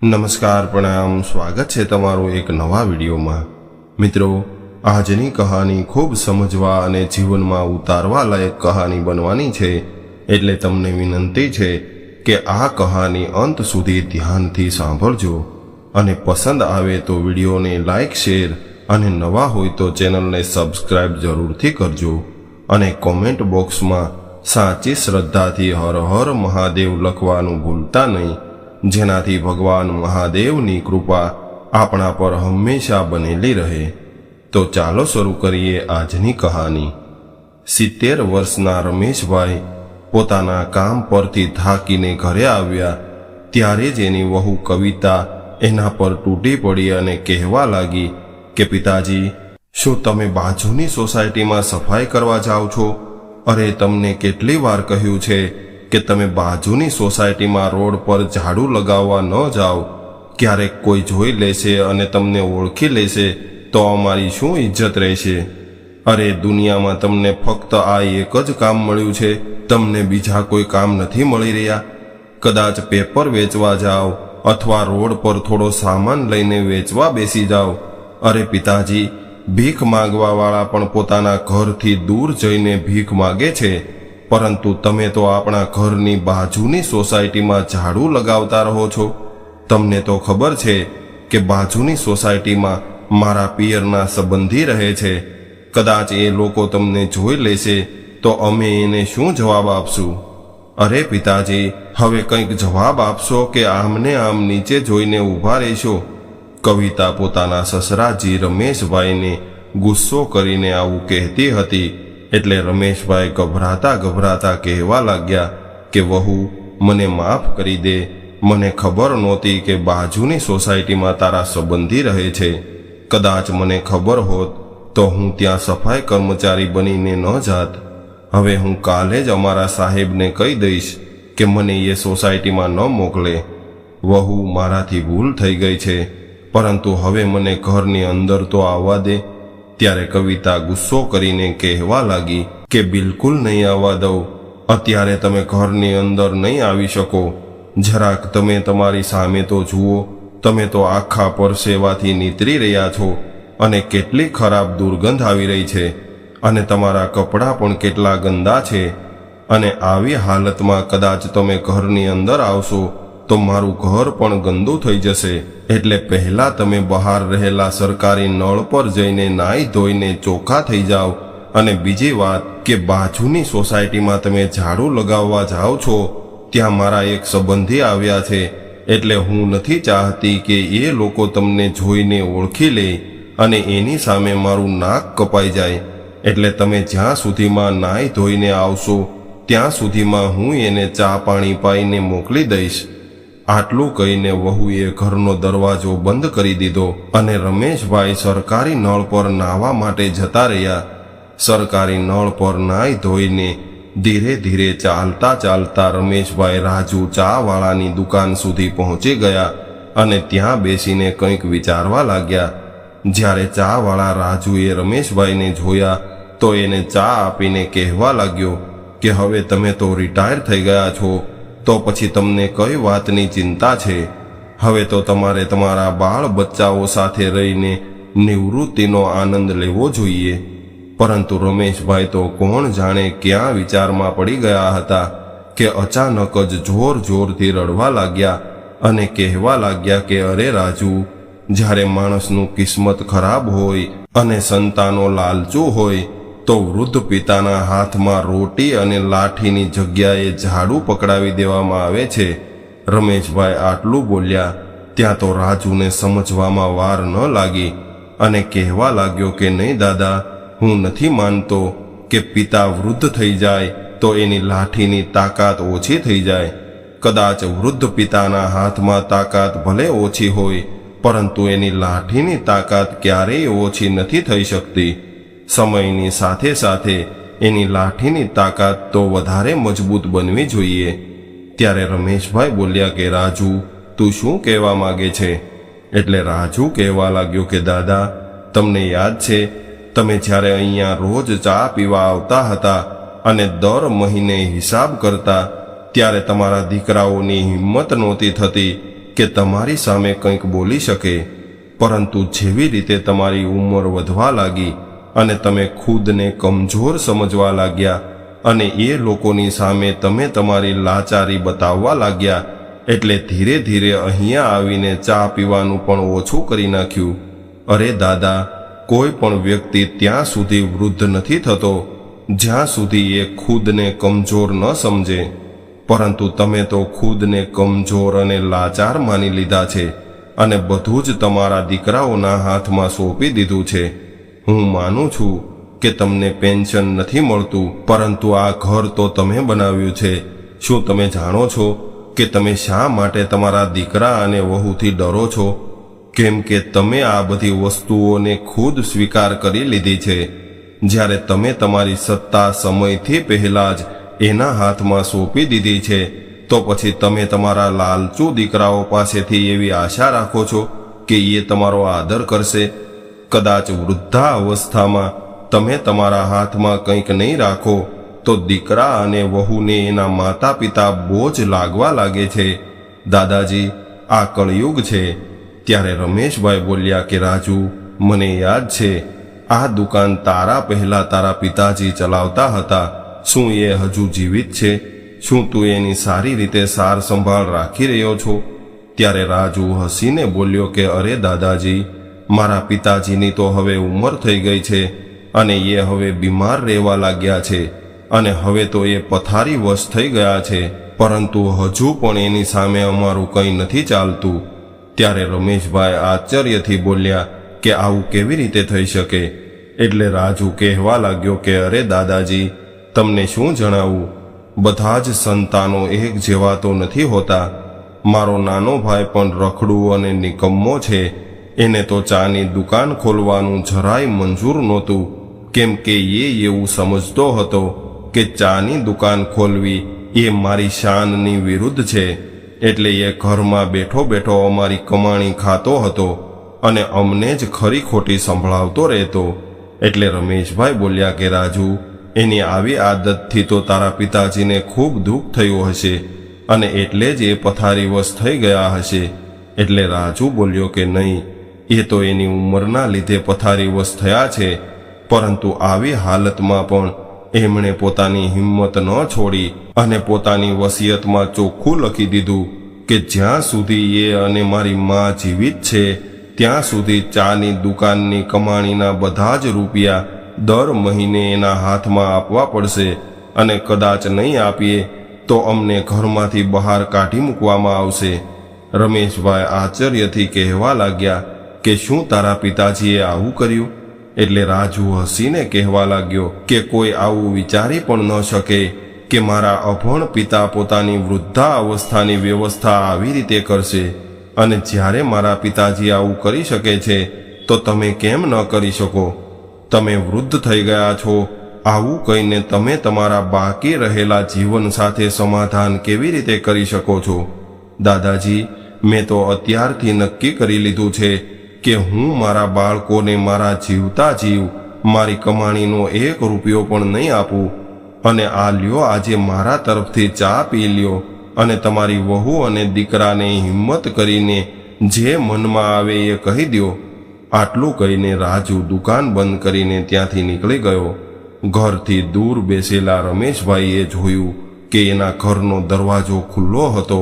નમસ્કાર, પ્રણામ, સ્વાગત છે તમારું એક નવા વિડીયોમાં। મિત્રો, આજની કહાની ખૂબ સમજવા અને જીવનમાં ઉતારવા લાયક કહાની બનવાની છે, એટલે તમને વિનંતી છે કે આ કહાની અંત સુધી ધ્યાનથી સાંભળજો અને પસંદ આવે તો વિડીયોને લાઈક, શેર અને નવા હોય તો ચેનલને સબસ્ક્રાઇબ જરૂરથી કરજો અને કોમેન્ટ બોક્સમાં સાચી શ્રદ્ધાથી હર હર મહાદેવ લખવાનું ભૂલતા નહીં, જેનાથી ભગવાન મહાદેવની કૃપા આપણા પર હંમેશા બનેલી રહે। તો ચાલો શરૂ કરીએ આજની કહાની। 70 વર્ષના રમેશભાઈ પોતાના કામ પરથી થાકીને ઘરે આવ્યા ત્યારે જ એની વહુ કવિતા એના પર તૂટી પડી અને કહેવા લાગી કે પિતાજી, શું તમે બાજુની સોસાયટીમાં સફાઈ કરવા જાઓ છો? અરે, તમને કેટલી વાર કહ્યું છે કે તમે બાજુની સોસાયટીમાં રોડ પર ઝાડુ લગાવવા ન જાઓ। ક્યારેક કોઈ જોઈ લેશે અને તમને ઓળખી લેશે તો અમારી શું ઇજ્જત રહેશે? અરે, દુનિયામાં તમને ફક્ત આ એક જ કામ મળ્યું છે, તમને બીજા કોઈ કામ નથી મળી રહ્યા? કદાચ પેપર વેચવા જાઓ અથવા રોડ પર થોડો સામાન લઈને વેચવા બેસી જાઓ। અરે પિતાજી, ભીખ માંગવાવાળા પણ પોતાના ઘરથી દૂર જઈને ભીખ માગે છે, પરંતુ તમે તો આપણા ઘરની બાજુની સોસાયટીમાં ઝાડુ લગાવતા રહો છો। તમને તો ખબર છે કે બાજુની સોસાયટીમાં મારા પિયરના સંબંધી રહે છે। કદાચ એ લોકો તમને જોઈ લેશે તો અમે એને શું જવાબ આપશું? અરે પિતાજી, હવે કંઈક જવાબ આપશો કે આમને આમ નીચે જોઈને ઊભા રહેશો? કવિતા પોતાના સસરાજી રમેશભાઈને ગુસ્સો કરીને આવું કહેતી હતી એટલે રમેશભાઈ ગભરાતા કહેવા લાગ્યા કે વહુ, મને માફ કરી દે, મને ખબર નહોતી કે બાજુની સોસાયટીમાં તારા સંબંધી રહે છે। કદાચ મને ખબર હોત તો હું ત્યાં સફાઈ કર્મચારી બનીને ન જાત। હવે હું કાલે જ અમારા સાહેબને કહી દઈશ કે મને એ સોસાયટીમાં ન મોકલે। વહુ, મારાથી ભૂલ થઈ ગઈ છે, પરંતુ હવે મને ઘરની અંદર તો આવવા દે। ત્યારે કવિતા ગુસ્સો કરીને કહેવા લાગી કે બિલકુલ નહીં આવવા દઉં। અત્યારે તમે ઘરની અંદર નહીં આવી શકો। જરાક તમે તમારી સામે તો જુઓ, તમે તો આખા પરસેવાથી નીતરી રહ્યા છો અને કેટલી ખરાબ દુર્ગંધ આવી રહી છે અને તમારા કપડાં પણ કેટલા ગંદા છે, અને આવી હાલતમાં કદાચ તમે ઘરની અંદર આવશો તો મારું ઘર પણ ગંદુ થઈ જશે। એટલે પહેલા તમે બહાર રહેલા સરકારી નળ પર જઈને નાઈ ધોઈને ચોખ્ખા થઈ જાઓ, અને બીજી વાત કે બાજુની સોસાયટીમાં તમે ઝાડુ લગાવવા જાઓ છો, ત્યાં મારા એક સંબંધી આવ્યા છે, એટલે હું નથી ચાહતી કે એ લોકો તમને જોઈને ઓળખી લે અને એની સામે મારું નાક કપાઈ જાય। એટલે તમે જ્યાં સુધીમાં નાઈ ધોઈને આવશો ત્યાં સુધીમાં હું એને ચા પાણી પાઈને મોકલી દઈશ। આટલું કહીને વહુએ ઘરનો દરવાજો બંધ કરી દીધો અને રમેશભાઈ સરકારી નળ પર નાહવા માટે જતા રહ્યા। સરકારી નળ પર નાઈ ધોઈને ધીરે ધીરે ચાલતા રમેશભાઈ રાજુ ચાવાળાની દુકાન સુધી પહોંચી ગયા અને ત્યાં બેસીને કંઈક વિચારવા લાગ્યા। જ્યારે ચાવાળા રાજુએ રમેશભાઈને જોયા તો એને ચા આપીને કહેવા લાગ્યો કે હવે તમે તો રિટાયર થઈ ગયા છો, તો પછી તમને કઈ વાતની ચિંતા છે? હવે તો તમારે તમારા બાળ બચ્ચાઓ સાથે રહીને નિવૃત્તિનો આનંદ લેવો જોઈએ। પરંતુ રમેશભાઈ તો કોણ જાણે ક્યાં વિચારમાં પડી ગયા હતા કે અચાનક જ જોરથી રડવા લાગ્યા અને કહેવા લાગ્યા કે અરે રાજુ, જ્યારે માણસનું કિસ્મત ખરાબ હોય અને સંતાનો લાલચુ હોય તો વૃદ્ધ પિતાના હાથમાં રોટી અને લાઠીની જગ્યાએ ઝાડુ પકડાવી દેવામાં આવે છે। રમેશભાઈ આટલું બોલ્યા ત્યાં તો રાજુને સમજવામાં વાર ન લાગી અને કહેવા લાગ્યો કે નહીં દાદા, હું નથી માનતો કે પિતા વૃદ્ધ થઈ જાય તો એની લાઠીની તાકાત ઓછી થઈ જાય। કદાચ વૃદ્ધ પિતાના હાથમાં તાકાત ભલે ઓછી હોય, પરંતુ એની લાઠીની તાકાત ક્યારેય ઓછી નથી થઈ શકતી। સમયની સાથે સાથે એની લાઠીની તાકાત તો વધારે મજબૂત બનવી જોઈએ। ત્યારે રમેશભાઈ બોલ્યા કે રાજુ, તું શું કહેવા માંગે છે? એટલે રાજુ કહેવા લાગ્યો કે દાદા, તમને યાદ છે તમે જ્યારે અહીંયા રોજ ચા પીવા આવતા હતા અને દર મહિને હિસાબ કરતા, ત્યારે તમારા દીકરાઓની હિંમત નહોતી થતી કે તમારી સામે કંઈક બોલી શકે, પરંતુ જેવી રીતે તમારી ઉંમર વધવા લાગી અને તમે ખુદને કમજોર સમજવા લાગ્યા અને એ લોકોની સામે તમે તમારી લાચારી બતાવવા લાગ્યા, એટલે ધીરે ધીરે અહીંયા આવીને ચા પીવાનું પણ ઓછું કરી નાખ્યું. અરે દાદા, કોઈ પણ વ્યક્તિ ત્યાં સુધી વૃદ્ધ નથી થતો જ્યાં સુધી એ ખુદને કમજોર ન સમજે, પરંતુ તમે તો ખુદને કમજોર અને લાચાર માની લીધા છે અને બધું જ તમારા દીકરાઓના હાથમાં સોંપી દીધું છે. હું માનું છું કે તમને પેન્શન નથી મળતું, પરંતુ આ ઘર તો તમે બનાવ્યું છે. શું તમે જાણો છો કે તમે શા માટે તમારા દીકરા અને વહુથી ડરો છો? કેમ કે તમે આ બધી વસ્તુઓને ખુદ સ્વીકાર કરી લીધી છે. જ્યારે તમે તમારી સત્તા સમયથી પહેલા જ એના હાથમાં સોંપી દીધી છે, તો પછી તમે તમારા લાલચુ દીકરાઓ પાસેથી એવી આશા રાખો છો કે એ તમારો આદર કરશે? કદાચ વૃદ્ધાવસ્થામાં તમે તમારા હાથમાં કંઈક નહીં રાખો તો દીકરા અને વહુને એના માતા પિતા બોજ લાગવા લાગે છે. દાદાજી, આ કળયુગ છે. ત્યારે રમેશભાઈ બોલ્યા કે રાજુ, મને યાદ છે, આ દુકાન તારા પહેલા તારા પિતાજી ચલાવતા હતા. શું એ હજુ જીવિત છે? શું તું એની સારી રીતે સાર સંભાળ રાખી રહ્યો છો? ત્યારે રાજુ હસીને બોલ્યો કે અરે દાદાજી, મારા પિતાજીની તો હવે ઉંમર થઈ ગઈ છે અને એ હવે બીમાર રહેવા લાગ્યા છે અને હવે તો એ પથારીવશ થઈ ગયા છે, પરંતુ હજુ પણ એની સામે અમારું કંઈ નથી ચાલતું. ત્યારે રમેશભાઈ આશ્ચર્યથી બોલ્યા કે આવું કેવી રીતે થઈ શકે? એટલે રાજુ કહેવા લાગ્યો કે અરે દાદાજી, તમને શું જણાવું, બધા જ સંતાનો એક જેવા તો નથી હોતા. મારો નાનો ભાઈ પણ રખડું અને નિકમ્મો છે. એને તો ચાની દુકાન ખોલવાનું જરાય મંજૂર નહોતું, કેમ કે એ એવું સમજતો હતો કે ચાની દુકાન ખોલવી એ મારી શાનની વિરુદ્ધ છે. એટલે એ ઘરમાં બેઠો બેઠો અમારી કમાણી ખાતો હતો અને અમને જ ખરી ખોટી સંભળાવતો રહેતો. એટલે રમેશભાઈ બોલ્યા કે રાજુ, એની આવી આદતથી તો તારા પિતાજીને ખૂબ દુઃખ થયું હશે અને એટલે જ એ પથારીવશ થઈ ગયા હશે. એટલે રાજુ બોલ્યો કે નહીં, એ તો એની ઉંમરના લીધે પથારીવશ થયા છે, પરંતુ આવી હાલતમાં પણ એમણે પોતાની હિંમત ન છોડી અને પોતાની વસિયતમાં ચોખ્ખું લખી દીધું કે જ્યાં સુધી એ અને મારી માં જીવિત છે ત્યાં સુધી ચાની દુકાનની કમાણીના બધા જ રૂપિયા દર મહિને એના હાથમાં આપવા પડશે અને કદાચ નહીં આપીએ તો અમને ઘરમાંથી બહાર કાઢી મૂકવામાં આવશે. રમેશભાઈ આશ્ચર્યથી કહેવા લાગ્યા કે શું તારા પિતાજીએ આવું કર્યું? એટલે રાજુ હસીને કહેવા લાગ્યો કે કોઈ આવું વિચારી પણ ન શકે કે મારા અભણ પિતા પોતાની વૃદ્ધાવસ્થાની વ્યવસ્થા આવી રીતે કરશે, અને જ્યારે મારા પિતાજી આવું કરી શકે છે તો તમે કેમ ન કરી શકો? તમે વૃદ્ધ થઈ ગયા છો, આવું કહીને તમે તમારા બાકી રહેલા જીવન સાથે સમાધાન કેવી રીતે કરી શકો છો? દાદાજી, મેં તો અત્યારથી નક્કી કરી લીધું છે કે હું મારા બાળકોને મારા જીવતા જીવ મારી કમાણીનો 1 રૂપિયો પણ નહીં આપું. અને આ લ્યો, આજે મારા તરફથી ચા પી લ્યો અને તમારી વહુ અને દીકરાને હિંમત કરીને જે મનમાં આવે એ કહી દો. આટલું કહીને રાજુ દુકાન બંધ કરીને ત્યાંથી નીકળી ગયો. ઘરથી દૂર બેસેલા રમેશભાઈએ જોયું કે એના ઘરનો દરવાજો ખુલ્લો હતો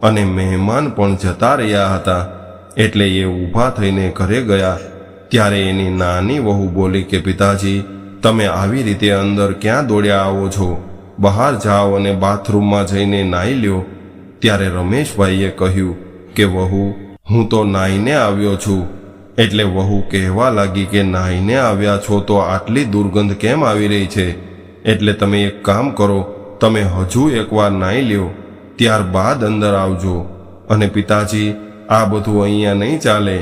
અને મહેમાન પણ જતા રહ્યા હતા. એટલે એ ઊભા થઈને ઘરે ગયા. ત્યારે એની નાની વહુ બોલી કે પિતાજી, તમે આવી રીતે અંદર ક્યાં દોડ્યા આવો છો? બહાર જાઓ અને બાથરૂમમાં જઈને નાહી લ્યો. ત્યારે રમેશભાઈએ કહ્યું કે વહુ, હું તો નાહીને આવ્યો છું. એટલે વહુ કહેવા લાગી કે નાહીને આવ્યા છો તો આટલી દુર્ગંધ કેમ આવી રહી છે? એટલે તમે એક કામ કરો, તમે હજુ એકવાર નાહી લ્યો, ત્યારબાદ અંદર આવજો. અને પિતાજી, આ બધું અહીંયા નહીં ચાલે.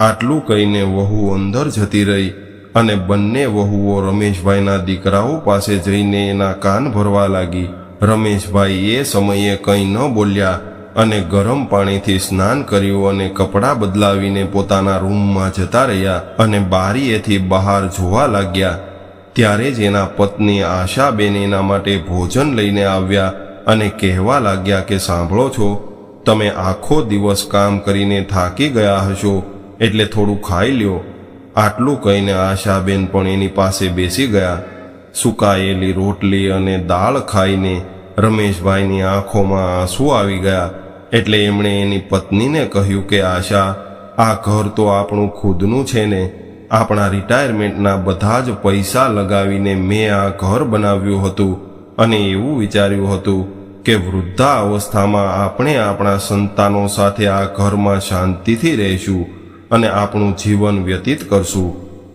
આટલું કહીને વહુ અંદર જતી રહી અને બંને વહુઓ રમેશભાઈના દીકરાઓ પાસે જઈને એના કાન ભરવા લાગી. રમેશભાઈ એ સમયે કંઈ ન બોલ્યા અને ગરમ પાણીથી સ્નાન કર્યું અને કપડાં બદલાવીને પોતાના રૂમમાં જતા રહ્યા અને બારીએથી બહાર જોવા લાગ્યા. ત્યારે જ એના પત્ની આશાબેન એના માટે ભોજન લઈને આવ્યા અને કહેવા લાગ્યા કે સાંભળો છો, તમે આખો દિવસ કામ કરીને થાકી ગયા હશો, એટલે થોડું ખાઈ લ્યો. આટલું કહીને આશાબેન પણ એની પાસે બેસી ગયા. સુકાયેલી રોટલી અને દાળ ખાઈને રમેશભાઈની આંખોમાં આંસુ આવી ગયા. એટલે એમણે એની પત્નીને કહ્યું કે આશા, આ ઘર તો આપણું ખુદનું છે ને. આપણા રિટાયરમેન્ટના બધા જ પૈસા લગાવીને મેં આ ઘર બનાવ્યું હતું અને એવું વિચાર્યું હતું કે વૃદ્ધા અવસ્થામાં આપણે આપણા સંતાનો સાથે આ ઘરમાં શાંતિથી રહીશું અને આપણું જીવન વ્યતીત કરશું.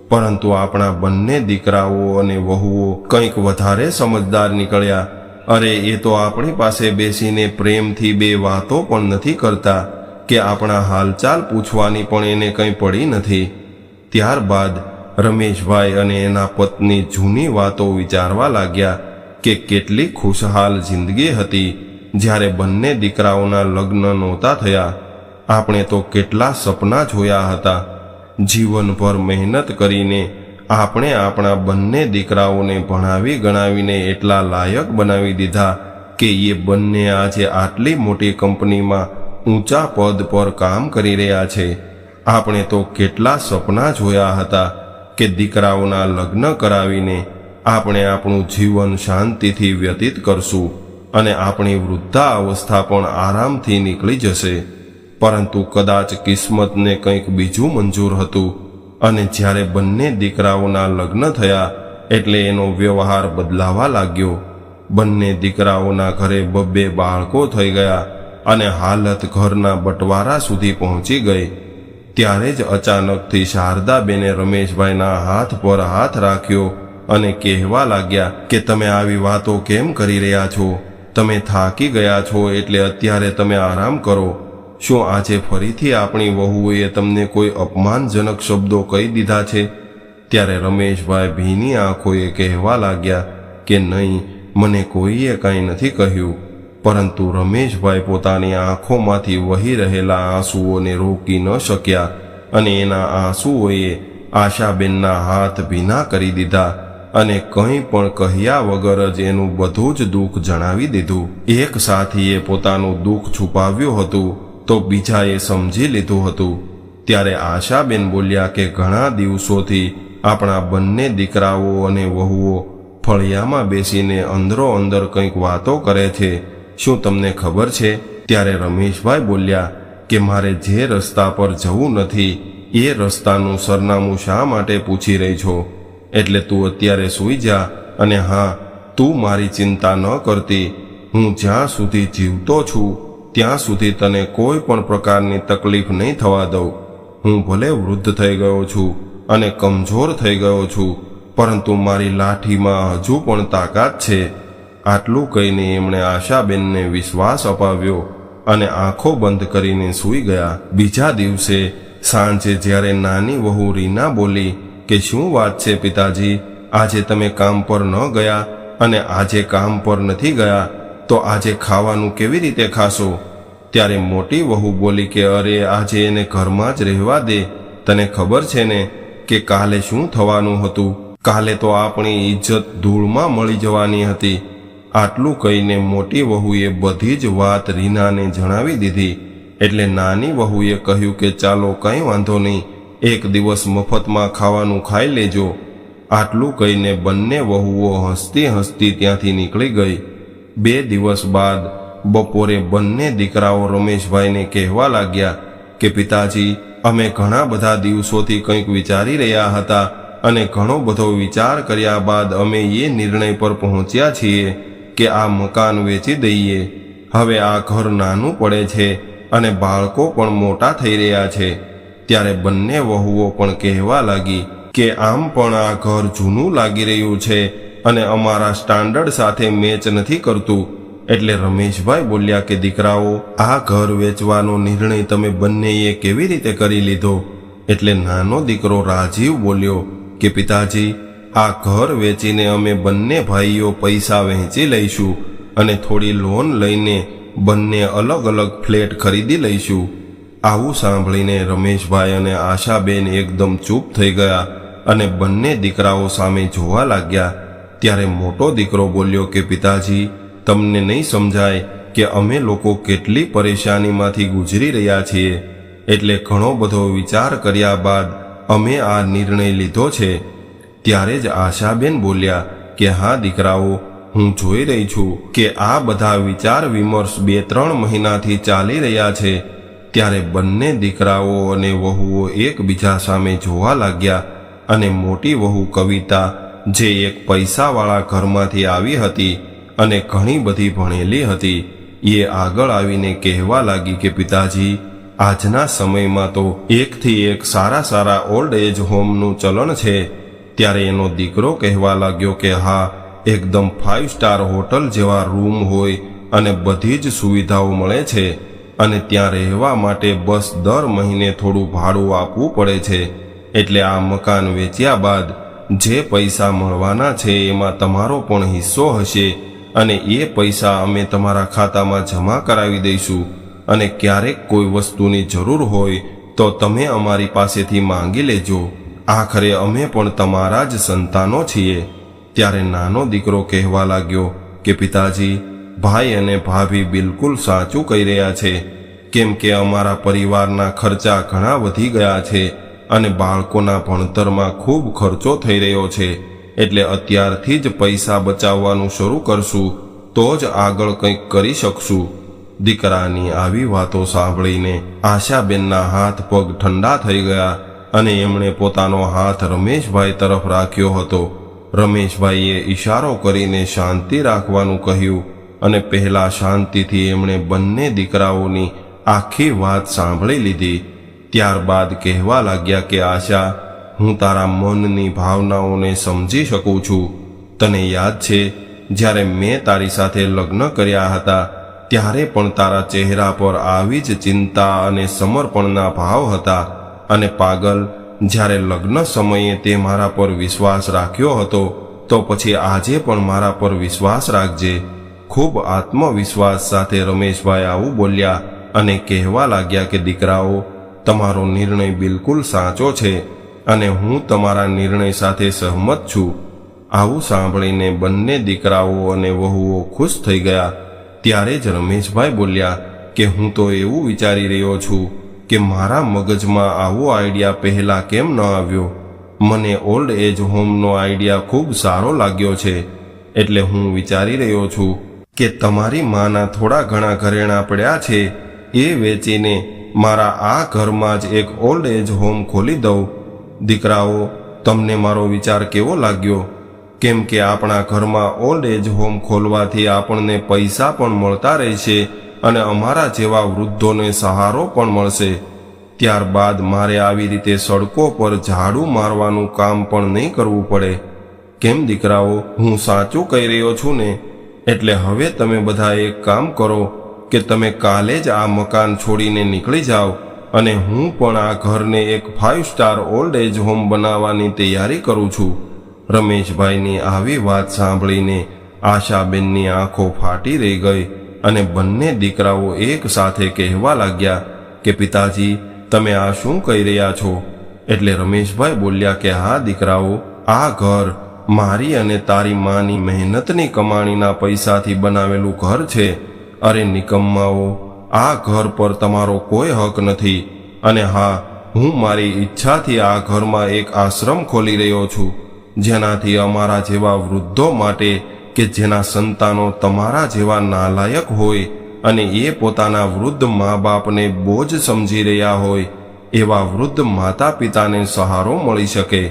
પરંતુ આપણા બંને દીકરાઓ અને વહુઓ કંઈક વધારે સમજદાર નીકળ્યા. અરે, એ તો આપણી પાસે બેસીને પ્રેમથી બે વાતો પણ નથી કરતા કે આપણા હાલચાલ પૂછવાની પણ એને કંઈ પડી નથી. ત્યારબાદ રમેશભાઈ અને એના પત્ની જૂની વાતો વિચારવા લાગ્યા કે કેટલી ખુશહાલ જિંદગી હતી જ્યારે બંને દીકરાઓના લગ્ન નહોતા થયા. આપણે તો કેટલા સપના જોયા હતા. જીવનભર મહેનત કરીને આપણે આપણા બંને દીકરાઓને ભણાવી ગણાવીને એટલા લાયક બનાવી દીધા કે એ બંને આજે આટલી મોટી કંપનીમાં ઊંચા પદ પર કામ કરી રહ્યા છે. આપણે તો કેટલા સપના જોયા હતા કે દીકરાઓના લગ્ન કરાવીને આપણે આપણું જીવન શાંતિથી વ્યતીત કરશું અને આપણી વૃદ્ધા અવસ્થા પણ આરામથી નીકળી જશે. પરંતુ કદાચ કિસ્મતને કંઈક બીજું મંજૂર હતું અને જ્યારે બંને દીકરાઓના લગ્ન થયા એટલે એનો વ્યવહાર બદલાવા લાગ્યો. બંને દીકરાઓના ઘરે બબ્બે બાળકો થઈ ગયા અને હાલત ઘરના બટવારા સુધી પહોંચી ગઈ. ત્યારે જ અચાનકથી શારદાબેને રમેશભાઈના હાથ પર હાથ રાખ્યો અને કહેવા લાગ્યા કે તમે આવી વાતો કેમ કરી રહ્યા છો? તમે થાકી ગયા છો એટલે અત્યારે તમે આરામ કરો. શું આજે ફરીથી આપણી વહુએ તમને કોઈ અપમાનજનક શબ્દો કહી દીધા છે? ત્યારે રમેશભાઈ ભીની આંખોએ કહેવા લાગ્યા કે નહીં, મને કોઈએ કંઈ નથી કહ્યું. પરંતુ રમેશભાઈ પોતાની આંખોમાંથી વહી રહેલા આંસુઓને રોકી ન શક્યા અને એના આંસુઓએ આશાબેનના હાથ ભીના કરી દીધા અને કંઈ પણ કહ્યા વગર જ એનું બધું જ દુઃખ જણાવી દીધું. એક સાથીએ પોતાનું દુઃખ છુપાવ્યું હતું તો બીજાએ સમજી લીધું હતું. ત્યારે આશાબેન બોલ્યા કે ઘણા દિવસોથી આપણા બંને દીકરાઓ અને વહુઓ ફળિયામાં બેસીને અંદરો અંદર કંઈક વાતો કરે છે. શું તમને ખબર છે? ત્યારે રમેશભાઈ બોલ્યા કે મારે જે રસ્તા પર જવું નથી એ રસ્તાનું સરનામું શા માટે પૂછી રહી છો? એટલે તું અત્યારે સૂઈ જા અને હા, તું મારી ચિંતા ન કરતી. હું જ્યાં સુધી જીવતો છું ત્યાં સુધી તને કોઈ પણ પ્રકારની તકલીફ નહીં થવા દઉં. હું ભલે વૃદ્ધ થઈ ગયો છું અને કમજોર થઈ ગયો છું, પરંતુ મારી લાઠીમાં હજુ પણ તાકાત છે. આટલું કહીને એમણે આશાબેનને વિશ્વાસ અપાવ્યો અને આંખો બંધ કરીને સૂઈ ગયા. બીજા દિવસે સાંજે જ્યારે નાની વહુ રીના બોલી કે શું વાત છે પિતાજી, આજે તમે કામ પર ન ગયા અને આજે કામ પર નથી ગયા તો આજે ખાવાનું કેવી રીતે ખાશો? ત્યારે મોટી વહુ બોલી કે અરે, આજે એને ઘરમાં જ રહેવા દે. તને ખબર છે ને કે કાલે શું થવાનું હતું? કાલે તો આપણી ઇજ્જત ધૂળમાં મળી જવાની હતી. આટલું કહીને મોટી વહુએ બધી જ વાત રીનાને જણાવી દીધી. એટલે નાની વહુએ કહ્યું કે ચાલો કંઈ વાંધો નહીં, એક દિવસ મફતમાં ખાવાનું ખાઈ લેજો. આટલું કહીને બંને વહુઓ હસતી હસતી ત્યાંથી નીકળી ગઈ. 2 દિવસ બાદ બપોરે બંને દીકરાઓ રમેશભાઈને કહેવા લાગ્યા કે પિતાજી, અમે ઘણા બધા દિવસોથી કંઈક વિચારી રહ્યા હતા અને ઘણો બધો વિચાર કર્યા બાદ અમે એ નિર્ણય પર પહોંચ્યા છીએ કે આ મકાન વેચી દઈએ. હવે આ ઘર નાનું પડે છે અને બાળકો પણ મોટા થઈ રહ્યા છે. ત્યારે બંને વહુઓ પણ કહેવા લાગી કે આમ પણ આ ઘર જૂનું લાગી રહ્યું છે અને અમારા સ્ટાન્ડર્ડ સાથે મેચ નથી કરતું. એટલે રમેશભાઈ બોલ્યા કે દીકરાઓ, આ ઘર વેચવાનો નિર્ણય તમે બંનેએ કેવી રીતે કરી લીધો? એટલે નાનો દીકરો રાજીવ બોલ્યો કે પિતાજી, આ ઘર વેચીને અમે બંને ભાઈઓ પૈસા વહેંચી લઈશું અને થોડી લોન લઈને બંને અલગ અલગ ફ્લેટ ખરીદી લઈશું. આવું સાંભળીને રમેશભાઈ અને આશાબેન એકદમ ચૂપ થઈ ગયા અને બંને દીકરાઓ સામે જોવા લાગ્યા. ત્યારે મોટો દીકરો બોલ્યો કે પિતાજી, તમને નહીં સમજાય કે અમે લોકો કેટલી પરેશાનીમાંથી ગુજરી રહ્યા છીએ, એટલે ઘણો બધો વિચાર કર્યા બાદ અમે આ નિર્ણય લીધો છે. ત્યારે જ આશાબેન બોલ્યા કે હા દીકરાઓ, હું જોઈ રહી છું કે આ બધા વિચાર વિમર્શ 2-3 મહિનાથી ચાલી રહ્યા છે. ત્યારે બંને દીકરાઓ અને વહુઓ એકબીજા સામે જોવા લાગ્યા અને મોટી વહુ કવિતા, જે એક પૈસાવાળા ઘરમાંથી આવી હતી અને ઘણી બધી ભણેલી હતી, એ આગળ આવીને કહેવા લાગી કે પિતાજી, આજના સમયમાં તો એકથી એક સારા ઓલ્ડ એજ હોમનું ચલણ છે. ત્યારે એનો દીકરો કહેવા લાગ્યો કે હા, એકદમ 5 સ્ટાર હોટલ જેવા રૂમ હોય અને બધી જ સુવિધાઓ મળે છે અને ત્યાં રહેવા માટે બસ દર મહિને થોડું ભાડું આપવું પડે છે. એટલે આ મકાન વેચ્યા બાદ જે પૈસા મળવાના છે એમાં તમારો પણ હિસ્સો હશે અને એ પૈસા અમે તમારા ખાતામાં જમા કરાવી દઈશું અને ક્યારેક કોઈ વસ્તુની જરૂર હોય તો તમે અમારી પાસેથી માંગી લેજો. આખરે અમે પણ તમારા જ સંતાનો છીએ. ત્યારે નાનો દીકરો કહેવા લાગ્યો કે પિતાજી, ભાઈ અને ભાભી બિલકુલ સાચું કહી રહ્યા છે, કેમ કે અમારા પરિવારના ખર્ચા ઘણા વધી ગયા છે અને બાળકોના ભણતરમાં ખૂબ ખર્ચો થઈ રહ્યો છે. એટલે અત્યારથી જ પૈસા બચાવવાનું શરૂ કરશું તો જ આગળ કંઈક કરી શકશું. દીકરાની આવી વાતો સાંભળીને આશાબેનના હાથ પગ ઠંડા થઈ ગયા અને એમણે પોતાનો હાથ રમેશભાઈ તરફ રાખ્યો હતો. રમેશભાઈએ ઈશારો કરીને શાંતિ રાખવાનું કહ્યું અને પહેલા શાંતિથી એમણે બંને દીકરાઓની આખી વાત સાંભળી લીધી. ત્યારબાદ કહેવા લાગ્યા કે આશા, હું તારા મનની ભાવનાઓને સમજી શકું છું. તને યાદ છે જ્યારે મેં તારી સાથે લગ્ન કર્યા હતા ત્યારે પણ તારા ચહેરા પર આવી જ ચિંતા અને સમર્પણના ભાવ હતા. અને પાગલ, જ્યારે લગ્ન સમયે તે મારા પર વિશ્વાસ રાખ્યો હતો તો પછી આજે પણ મારા પર વિશ્વાસ રાખજે. ખૂબ આત્મવિશ્વાસ સાથે રમેશભાઈ આવું બોલ્યા અને કહેવા લાગ્યા કે દીકરાઓ, તમારો નિર્ણય બિલકુલ સાચો છે અને હું તમારા નિર્ણય સાથે સહમત છું. આવું સાંભળીને બંને દીકરાઓ અને વહુઓ ખુશ થઈ ગયા. ત્યારે જ રમેશભાઈ બોલ્યા કે હું તો એવું વિચારી રહ્યો છું કે મારા મગજમાં આવો આઈડિયા પહેલા કેમ ન આવ્યો. મને ઓલ્ડ એજ હોમનો આઈડિયા ખૂબ સારો લાગ્યો છે. એટલે હું વિચારી રહ્યો છું કે તમારી માના થોડા ઘણા ઘરેણાં પડ્યા છે એ વેચીને મારા આ ઘરમાં જ એક ઓલ્ડ એજ હોમ ખોલી દઉં. દીકરાઓ, તમને મારો વિચાર કેવો લાગ્યો? કેમ કે આપણા ઘરમાં ઓલ્ડ એજ હોમ ખોલવાથી આપણને પૈસા પણ મળતા રહેશે અને અમારા જેવા વૃદ્ધોને સહારો પણ મળશે. ત્યારબાદ મારે આવી રીતે સડકો પર ઝાડુ મારવાનું કામ પણ નહીં કરવું પડે. કેમ દીકરાઓ, હું સાચું કહી રહ્યો છું ને? એટલે હવે તમે બધા એક કામ કરો કે તમે કાલે જ આ મકાન છોડીને નીકળી જાઓ અને હું પણ આ ઘરને એક 5 સ્ટાર ઓલ્ડ એજ હોમ બનાવવાની તૈયારી કરું છું. રમેશભાઈની આવી વાત સાંભળીને આશાબેનની આંખો ફાટી રહી ગઈ અને બંને દીકરાઓ એક સાથે કહેવા લાગ્યા કે પિતાજી, તમે આ શું કહી રહ્યા છો? એટલે રમેશભાઈ બોલ્યા કે હા દીકરાઓ, આ ઘર મારી અને તારી માની મહેનતની કમાણીના પૈસાથી બનાવેલું ઘર છે. અરે નિકમ્માઓ, આ ઘર પર તમારો કોઈ હક નથી. અને હા, હું મારી ઈચ્છાથી આ ઘરમાં એક આશ્રમ ખોલી રહ્યો છું, જેનાથી અમારા જેવા વૃદ્ધો માટે કે જેના સંતાનો તમારા જેવા નાલાયક હોય અને એ પોતાના વૃદ્ધ મા બાપને બોજ સમજી રહ્યા હોય એવા વૃદ્ધ માતા પિતાને સહારો મળી શકે.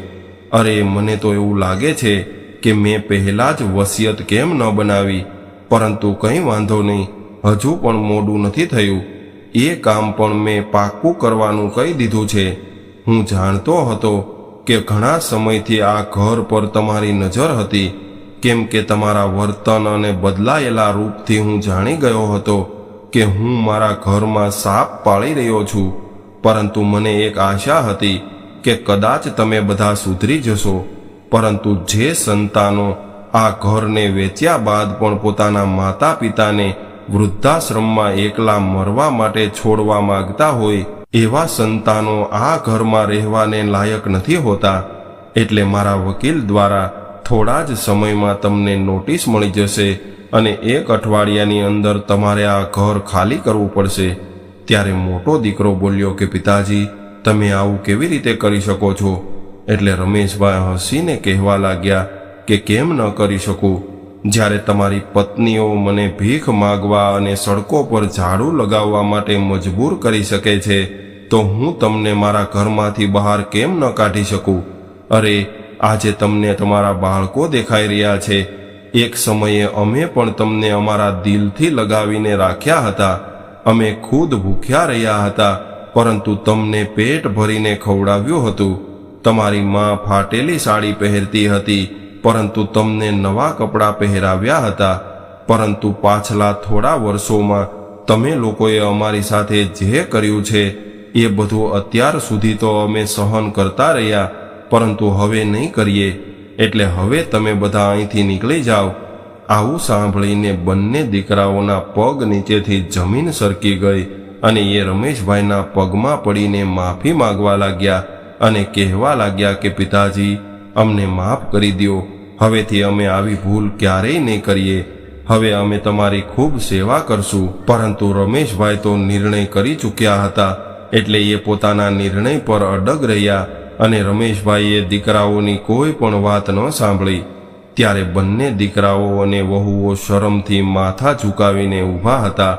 અરે મને તો એવું લાગે છે કે મેં પહેલા જ વસિયત કેમ ન બનાવી. પરંતુ કંઈ વાંધો નહીં, હજુ પણ મોડું નથી થયું. એ કામ પણ મેં પાક્કું કરવાનું કહી દીધું છે. હું જાણતો હતો કે ઘણા સમયથી આ ઘર પર તમારી નજર હતી, કેમ કે તમારા વર્તન અને બદલાયેલા રૂપથી હું જાણી ગયો હતો કે હું મારા ઘરમાં સાપ પાળી રહ્યો છું. પરંતુ મને એક આશા હતી કે કદાચ તમે બધા સુધરી જશો. પરંતુ જે સંતાનો આ ઘરને વેચ્યા બાદ પણ પોતાના માતા પિતાને વૃદ્ધાશ્રમમાં એકલા મરવા માટે છોડવા માંગતા હોય એવા સંતાનો આ ઘરમાં રહેવાને લાયક નથી હોતા. એટલે મારા વકીલ દ્વારા થોડા જ સમયમાં તમને નોટિસ મળી જશે અને 1 અઠવાડિયાની અંદર તમારે આ ઘર ખાલી કરવું પડશે. ત્યારે મોટો દીકરો બોલ્યો કે પિતાજી, તમે આવું કેવી રીતે કરી શકો છો? એટલે રમેશભાઈ હસીને કહેવા લાગ્યા કે કેમ ન કરી શકું? જ્યારે તમારી પત્નીઓ મને ભીખ માગવા અને સડકો પર ઝાડુ લગાવવા માટે મજબૂર કરી શકે છે, તો હું તમને મારા ઘરમાંથી બહાર કેમ ન કાઢી શકું? અરે, આજે તમને તમારા બાળકો દેખાઈ રહ્યા છે. એક સમયે અમે પણ તમને અમારા દિલથી લગાવીને રાખ્યા હતા. અમે ખુદ ભૂખ્યા રહ્યા હતા, પરંતુ તમને પેટ ભરીને ખવડાવ્યું હતું. તમારી માં ફાટેલી સાડી પહેરતી હતી, પરંતુ તમને નવા કપડાં પહેરાવ્યા હતા. પરંતુ પાછલા થોડા વર્ષોમાં તમે લોકોએ અમારી સાથે જે કર્યું છે એ બધું અત્યાર સુધી તો અમે સહન કરતા રહ્યા, પરંતુ હવે નહીં કરીએ. એટલે હવે તમે બધા અહીંથી નીકળી જાઓ. આવું સાંભળીને બંને દીકરાઓના પગ નીચેથી જમીન સરકી ગઈ અને એ રમેશભાઈના પગમાં પડીને માફી માંગવા લાગ્યા અને કહેવા લાગ્યા કે પિતાજી, અમને માફ કરી દો. હવેથી અમે આવી ભૂલ ક્યારેય નહીં કરીએ. હવે અમે તમારી ખૂબ સેવા કરશું. પરંતુ રમેશભાઈ તો નિર્ણય કરી ચૂક્યા હતા, એટલે એ પોતાના નિર્ણય પર અડગ રહ્યા અને રમેશભાઈએ દીકરાઓની કોઈ પણ વાત ન સાંભળી. ત્યારે બંને દીકરાઓ અને વહુઓ શરમથી માથા ઝુકાવીને ઊભા હતા.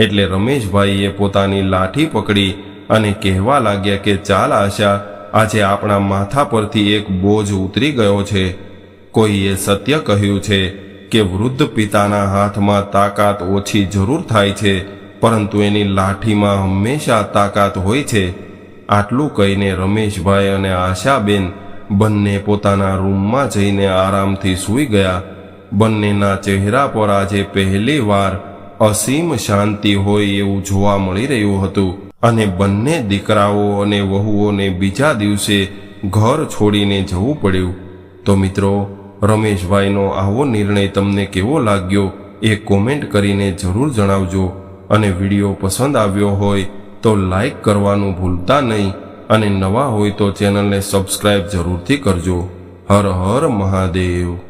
એટલે રમેશભાઈએ પોતાની લાઠી પકડી અને કહેવા લાગ્યા કે ચાલ આશા, આજે આપણા માથા પરથી એક બોજ ઉતરી ગયો છે. કોઈએ સત્ય કહ્યું છે કે વૃદ્ધ પિતાના હાથમાં તાકાત ઓછી જરૂર થાય છે, પરંતુ એની લાઠીમાં હંમેશા તાકાત હોય છે. આટલું કહીને રમેશભાઈ અને આશાબેન બંને પોતાના રૂમમાં જઈને આરામથી સૂઈ ગયા. બંનેના ચહેરા પર આજે પહેલી વાર અસીમ શાંતિ હોય એવું જોવા મળી રહ્યું હતું. અને બંને દીકરાઓ અને વહુઓને બીજા દિવસે ઘર છોડીને જવું પડ્યું. તો મિત્રો, રમેશભાઈનો આવો નિર્ણય તમને કેવો લાગ્યો એ કોમેન્ટ કરીને જરૂર જણાવજો. અને વિડીયો પસંદ આવ્યો હોય તો લાઈક કરવાનું ભૂલતા નહીં, અને નવા હોય તો ચેનલને સબસ્ક્રાઇબ જરૂરથી કરજો. હર હર મહાદેવ.